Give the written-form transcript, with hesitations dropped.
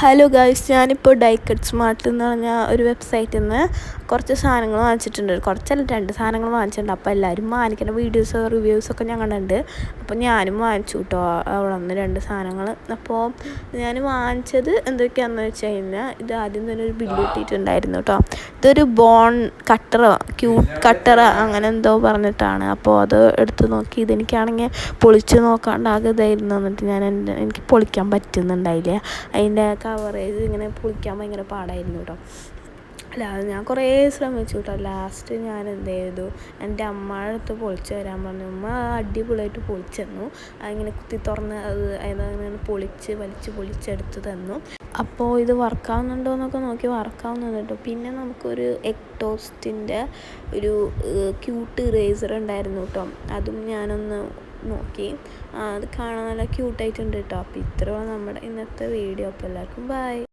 Hello guys, ഞാനിപ്പോൾ ഡൈക്കറ്റ് smart എന്ന് പറഞ്ഞ ഒരു വെബ്സൈറ്റിൽ നിന്ന് കുറച്ച് സാധനങ്ങൾ വാങ്ങിച്ചിട്ടുണ്ട്. കുറച്ചല്ല, 2 സാധനങ്ങൾ വാങ്ങിച്ചിട്ടുണ്ട്. അപ്പോൾ എല്ലാവരും വാങ്ങിക്കുന്ന റിവ്യൂസൊക്കെ ഞാൻ കണ്ടിട്ടുണ്ട്. അപ്പോൾ ഞാനും വാങ്ങിച്ചു കേട്ടോ അവിടെ നിന്ന് 2 സാധനങ്ങൾ. അപ്പോൾ ഞാൻ വാങ്ങിച്ചത് എന്തൊക്കെയാണെന്ന് വെച്ച് കഴിഞ്ഞാൽ, ഇത് ആദ്യം തന്നെ ഒരു ബില്ല് കിട്ടിയിട്ടുണ്ടായിരുന്നു കേട്ടോ. ഇതൊരു ബോൺ കട്ടറോ ക്യൂട്ട് കട്ടറോ അങ്ങനെ എന്തോ പറഞ്ഞിട്ടാണ്. അപ്പോൾ അത് എടുത്ത് നോക്കി. ഇതെനിക്കാണെങ്കിൽ പൊളിച്ച് നോക്കാണ്ടാകെ ഇതായിരുന്നു. എന്നിട്ട് എനിക്ക് പൊളിക്കാൻ പറ്റുന്നുണ്ടായില്ല. അതിൻ്റെ കവറേജ് ഇങ്ങനെ പൊളിക്കാൻ ഭയങ്കര പാടായിരുന്നു കേട്ടോ. അല്ല, ഞാൻ കുറേ ശ്രമിച്ചു കേട്ടോ. ലാസ്റ്റ് ഞാൻ എന്ത് ചെയ്തു, എൻ്റെ അമ്മയുടെ അടുത്ത് പൊളിച്ച് തരാൻ പറഞ്ഞു. അമ്മ അടിപൊളിയായിട്ട് പൊളിച്ച് തന്നു. അതിങ്ങനെ കുത്തി തുറന്ന് അതിങ്ങനെ പൊളിച്ചെടുത്ത് തന്നു. അപ്പോൾ ഇത് വർക്കാവുന്നുണ്ടോ എന്നൊക്കെ നോക്കി, വർക്കാവുന്നുണ്ട് കേട്ടോ. പിന്നെ നമുക്കൊരു എഗ് ടോസ്റ്റിൻ്റെ ഒരു ക്യൂട്ട് ഇറേസർ ഉണ്ടായിരുന്നു കേട്ടോ. അതും ഞാനൊന്ന് നോക്കി. അത് കാണാൻ നല്ല ക്യൂട്ടായിട്ടുണ്ട് കേട്ടോ. അപ്പോൾ ഇത്രയാണ് നമ്മുടെ ഇന്നത്തെ വീഡിയോ. അപ്പോൾ എല്ലാവർക്കും ബൈ.